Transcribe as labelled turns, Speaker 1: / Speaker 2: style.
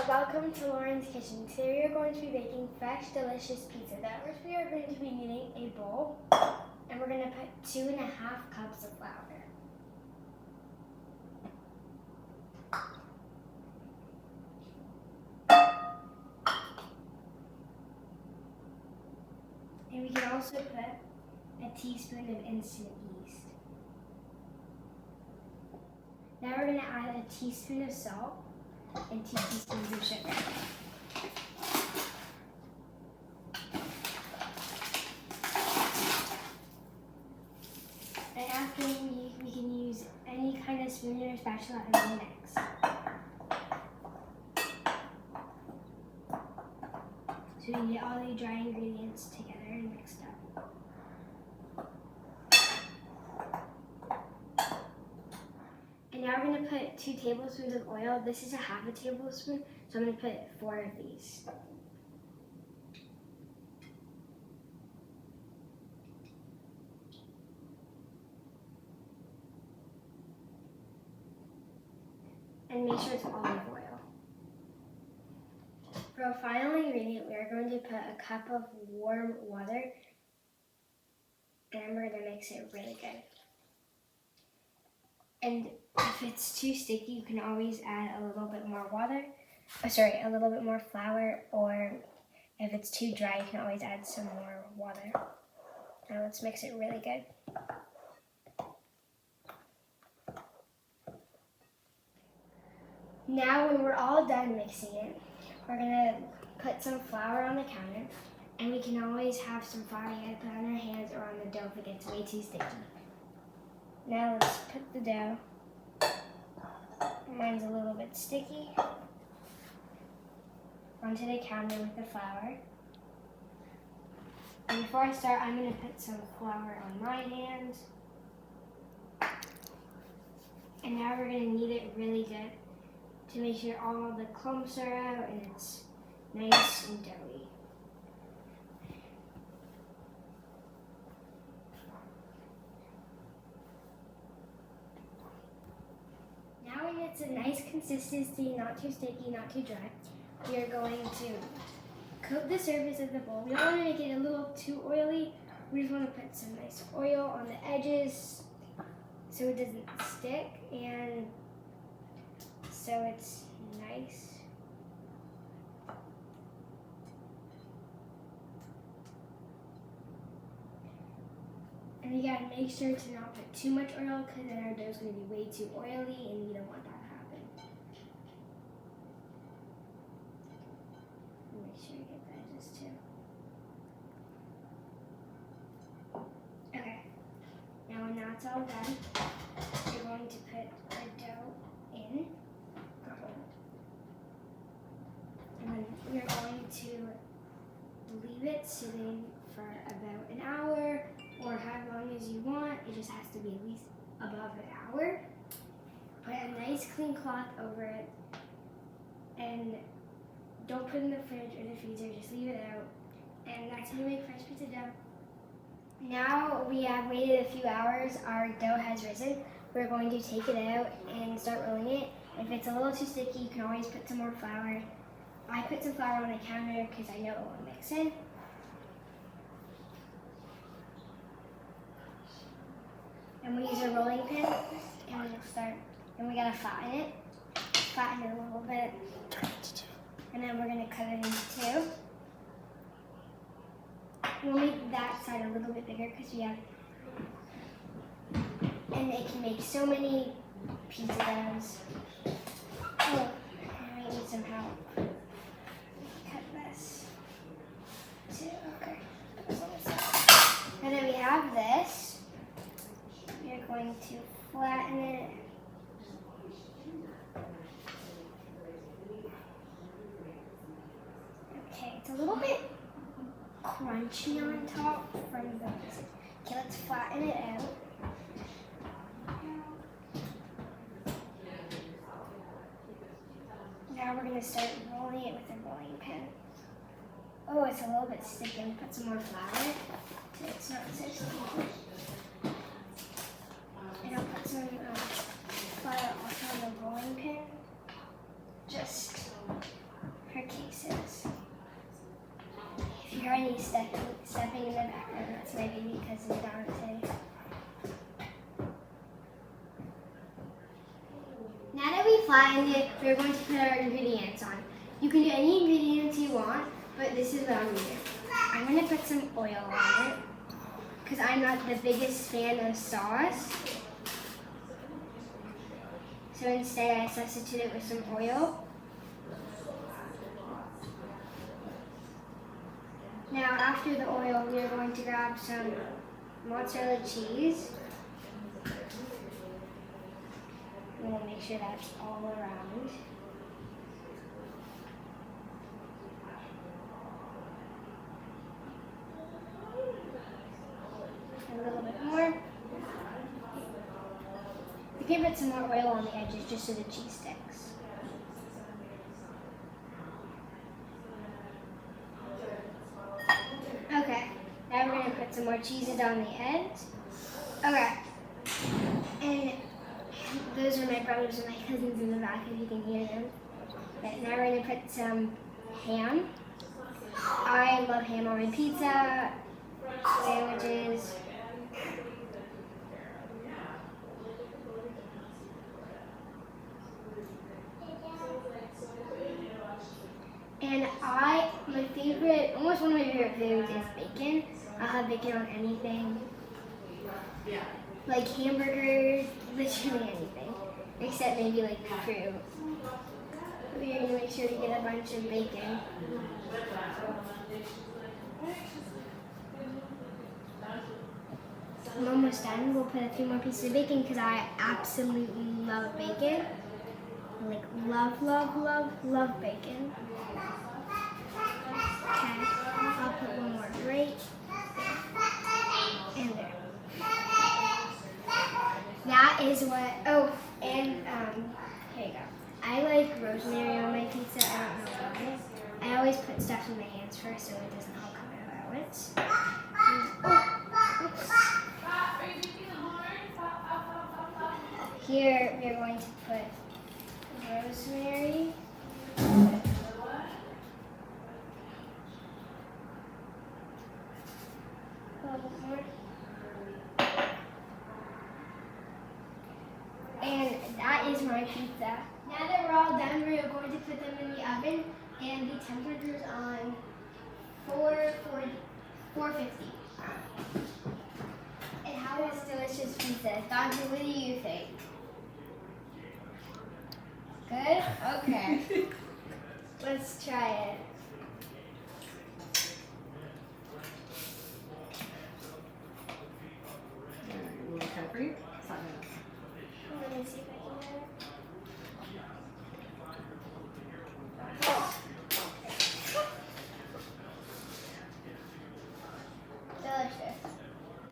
Speaker 1: Welcome to Lauren's Kitchen. Today we are going to be baking fresh, delicious pizza. First we are going to be needing a bowl, and we're going to put 2.5 cups of flour. And we can also put a teaspoon of instant yeast. Now we're going to add a teaspoon of salt and 2 teaspoons of sugar. And after we can use any kind of spoon or spatula and we'll mix. So we can get all the dry ingredients together and mixed up. And now we're going to put 2 tablespoons of oil. This is a half a tablespoon, so I'm going to put 4 of these. And make sure it's olive oil. For a final ingredient, we are going to put a cup of warm water, and we're going to mix it really good. And if it's too sticky, you can always add a little bit more a little bit more flour, or if it's too dry, you can always add some more water. Now let's mix it really good. Now when we're all done mixing it, we're gonna put some flour on the counter, and we can always have some flour you gotta put on our hands or on the dough if it gets way too sticky. Now let's put the dough. Mine's a little bit sticky. Onto the counter with the flour. And before I start, I'm gonna put some flour on my hands. And now we're gonna knead it really good to make sure all the clumps are out and it's nice and doughy. Now when it's a nice consistency, not too sticky, not too dry, we are going to coat the surface of the bowl. We don't want to make it a little too oily. We just want to put some nice oil on the edges so it doesn't stick and so it's nice. And you gotta make sure to not put too much oil because then our dough's gonna be way too oily and you don't want that to happen. And make sure you get the edges too. Okay, now when that's all done, you're going to put our dough in. And then we're going to leave it sitting for about an hour or how long as you want. It just has to be at least above an hour. Put a nice clean cloth over it and don't put it in the fridge or the freezer, just leave it out. And that's how you make fresh pizza dough. Now we have waited a few hours, our dough has risen. We're going to take it out and start rolling it. If it's a little too sticky, you can always put some more flour. I put some flour on the counter because I know it won't mix in. And we use a rolling pin, and we'll start. And we gotta flatten it a little bit. And then we're gonna cut it into 2. We'll make that side a little bit bigger because we have, and it can make so many pizza doughs. Oh, I might need some help. Cut this too. Okay. And then we have this. We're going to flatten it. Okay, it's a little bit crunchy on top from the. Okay, let's flatten it out. Now we're going to start rolling it with a rolling pin. Oh, it's a little bit sticky. Put some more flour so it's not so sticky. And I'll put some flour also on the rolling pin. Just stepping in the background. That's my baby cousin Dante. Now that we flattened it, we're going to put our ingredients on. You can do any ingredients you want, but this is what I'm going to do. I'm going to put some oil on it, because I'm not the biggest fan of sauce. So instead I substitute it with some oil. Now after the oil, we are going to grab some mozzarella cheese. We'll make sure that's all around. A little bit more. You can put some more oil on the edges just so the cheese sticks. Okay, now we're going to put some more cheeses on the ends. Okay, and those are my brothers and my cousins in the back if you can hear them. Okay, now we're going to put some ham. I love ham on my pizza, sandwiches. And my favorite, almost one of my favorite foods is bacon. I'll have bacon on anything. Like hamburgers, literally anything. Except maybe like fruit. We're going to make sure to get a bunch of bacon. I'm almost done. We'll put a few more pieces of bacon because I absolutely love bacon. Like love, love, love, love bacon. Okay, I'll put one more right and there. That is what, oh, and here you go. I like rosemary on my pizza, I don't know why. I always put stuff in my hands first so it doesn't all come out at once. Here we're going to put rosemary. A little bit more. And that is my pizza. Now that we're all done, we're going to put them in the oven, and the temperature's on 450. And how is delicious pizza? Dante, what do you think? Good? Okay. Let's try it.
Speaker 2: A little peppery? It's not enough.